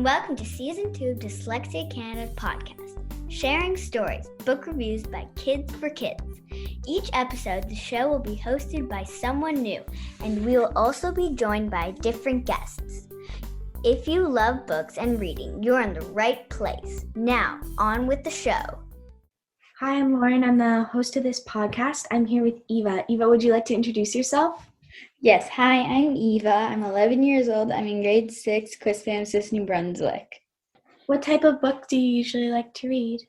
and welcome to Season 2 of Dyslexia Canada's podcast, sharing stories, book reviews by kids for kids. Each episode, the show will be hosted by someone new, and we will also be joined by different guests. If you love books and reading, you're in the right place. Now, on with the show. Hi, I'm Lauren. I'm the host of this podcast. I'm here with Eva. Eva, would you like to introduce yourself? Yes, hi, I'm Eva. I'm 11 years old. I'm in grade 6, Quisthamsis, New Brunswick. What type of book do you usually like to read?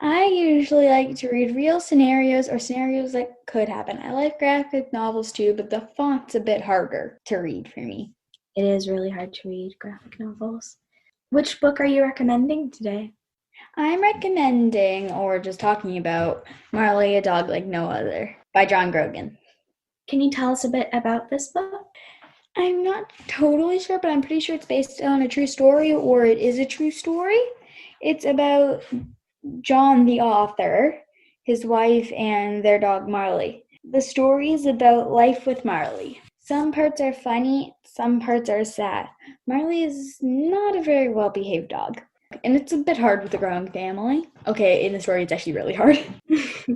I usually like to read real scenarios or scenarios that could happen. I like graphic novels too, but the font's a bit harder to read for me. It is really hard to read graphic novels. Which book are you recommending today? I'm recommending, or just talking about, Marley, a Dog Like No Other by John Grogan. Can you tell us a bit about this book? I'm not totally sure, but I'm pretty sure it's based on a true story, or it is a true story. It's about John, the author, his wife, and their dog Marley. The story is about life with Marley. Some parts are funny, some parts are sad. Marley is not a very well-behaved dog, and it's a bit hard with a growing family. Okay, in the story, it's actually really hard.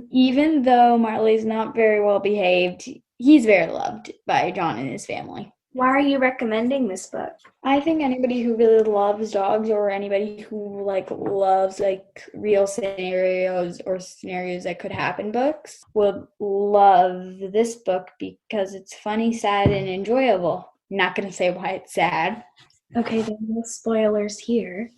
Even though Marley's not very well-behaved, he's very loved by John and his family. Why are you recommending this book? I think anybody who really loves dogs, or anybody who loves real scenarios or scenarios that could happen books, would love this book because it's funny, sad, and enjoyable. I'm not going to say why it's sad. Okay, then no spoilers here.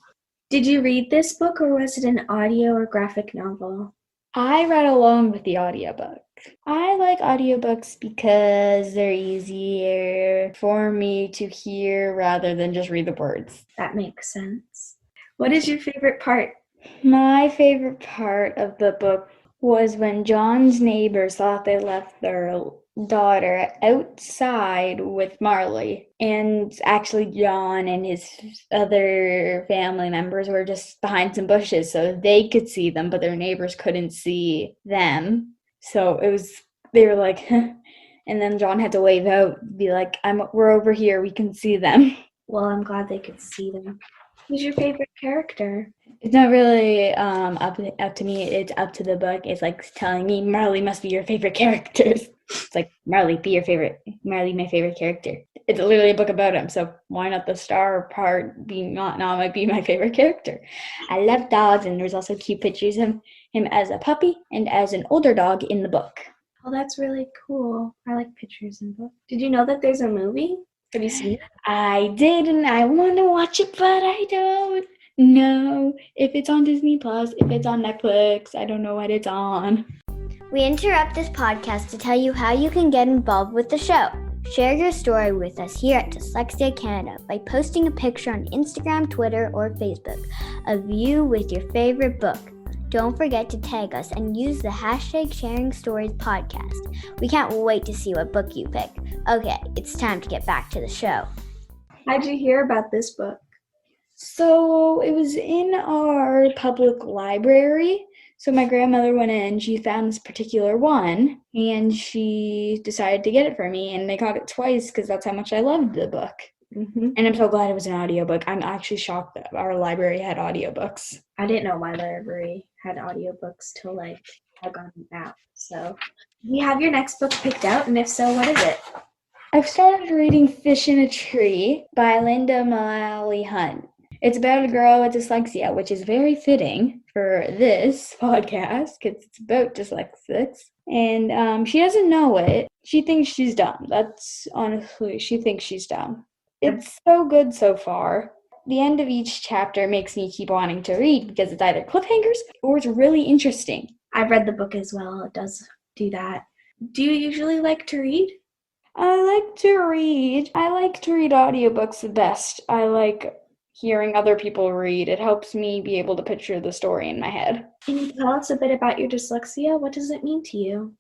Did you read this book, or was it an audio or graphic novel? I read along with the audiobook. I like audiobooks because they're easier for me to hear rather than just read the words. That makes sense. What is your favorite part? My favorite part of the book was when John's neighbors thought they left their daughter outside with Marley, and actually John and his other family members were just behind some bushes so they could see them, but their neighbors couldn't see them. So they were like, and then John had to wave out, be like, we're over here, we can see them. Well, I'm glad they could see them. Who's your favorite character? It's not really up to me. It's up to the book. It's like telling me Marley must be your favorite characters. It's like, Marley, Marley, my favorite character. It's literally a book about him, so why not the star part being not might be my favorite character? I love dogs, and there's also cute pictures of him as a puppy and as an older dog in the book. Oh, that's really cool. I like pictures in books. Did you know that there's a movie? Have you seen it? I did, and I want to watch it, but I don't know if it's on Disney Plus, if it's on Netflix. I don't know what it's on. We interrupt this podcast to tell you how you can get involved with the show. Share your story with us here at Dyslexia Canada by posting a picture on Instagram, Twitter, or Facebook of you with your favorite book. Don't forget to tag us and use the hashtag Sharing Stories Podcast. We can't wait to see what book you pick. Okay, it's time to get back to the show. How'd you hear about this book? So it was in our public library. So my grandmother went in, she found this particular one, and she decided to get it for me, and I got it twice because that's how much I loved the book. Mm-hmm. And I'm so glad it was an audiobook. I'm actually shocked that our library had audiobooks. I didn't know my library had audiobooks till I got an app. So do you have your next book picked out, and if so, what is it? I've started reading Fish in a Tree by Linda Mullally Hunt. It's about a girl with dyslexia, which is very fitting for this podcast because it's about dyslexics. And she doesn't know it. She thinks she's dumb. She thinks she's dumb. It's so good so far. The end of each chapter makes me keep wanting to read because it's either cliffhangers or it's really interesting. I've read the book as well. It does do that. Do you usually like to read? I like to read audiobooks the best. I like hearing other people read. It helps me be able to picture the story in my head. Can you tell us a bit about your dyslexia? What does it mean to you?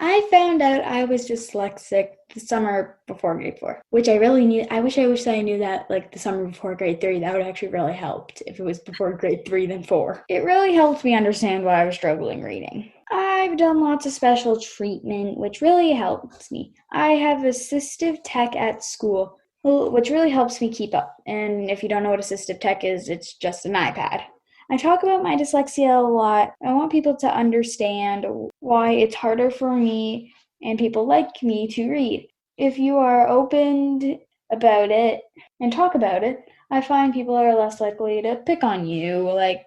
I found out I was dyslexic the summer before grade 4, which I really knew. I wish I knew that the summer before grade 3. That would actually really helped if it was before grade 3 than 4. It really helped me understand why I was struggling reading. I've done lots of special treatment, which really helps me. I have assistive tech at school, which really helps me keep up. And if you don't know what assistive tech is, it's just an iPad. I talk about my dyslexia a lot. I want people to understand why it's harder for me and people like me to read. If you are open about it and talk about it, I find people are less likely to pick on you, like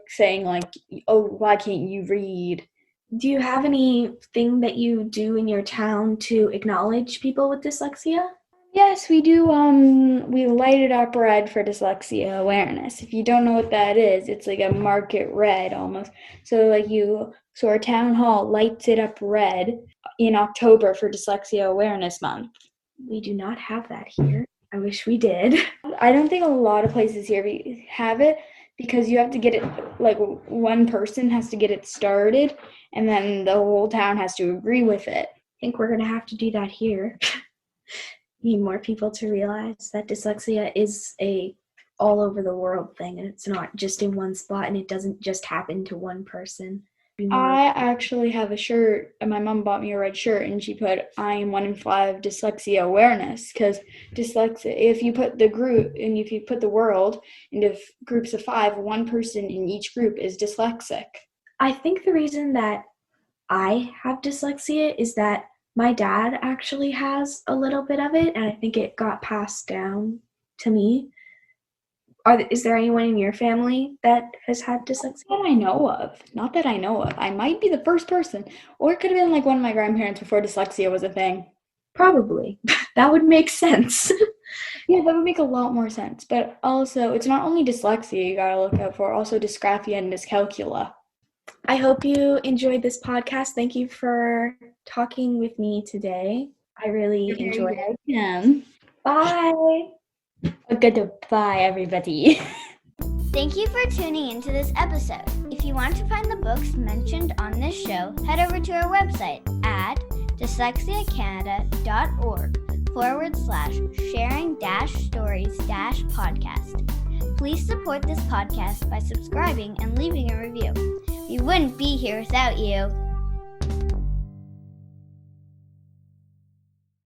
saying oh, why can't you read? Do you have anything that you do in your town to acknowledge people with dyslexia? Yes, we do. We lighted up red for dyslexia awareness. If you don't know what that is, it's like a market red almost. So our town hall lights it up red in October for Dyslexia Awareness Month. We do not have that here. I wish we did. I don't think a lot of places here have it because you have to get it, one person has to get it started and then the whole town has to agree with it. I think we're going to have to do that here. Need more people to realize that dyslexia is a all over the world thing, and it's not just in one spot, and it doesn't just happen to one person. I actually have a shirt, and my mom bought me a red shirt, and she put, I am 1 in 5 dyslexia awareness, because dyslexia, if you put the group, and if you put the world into groups of 5, one person in each group is dyslexic. I think the reason that I have dyslexia is that my dad actually has a little bit of it, and I think it got passed down to me. Is there anyone in your family that has had dyslexia? Not that I know of. I might be the first person, or it could have been one of my grandparents before dyslexia was a thing. Probably. That would make sense. Yeah, that would make a lot more sense. But also, it's not only dyslexia you gotta look out for, also dysgraphia and dyscalculia. I hope you enjoyed this podcast. Thank you for talking with me today. I really enjoyed it. Yeah. Bye. Goodbye, everybody. Thank you for tuning into this episode. If you want to find the books mentioned on this show, head over to our website at dyslexiacanada.org/sharing-stories-podcast. Please support this podcast by subscribing and leaving a review. We wouldn't be here without you.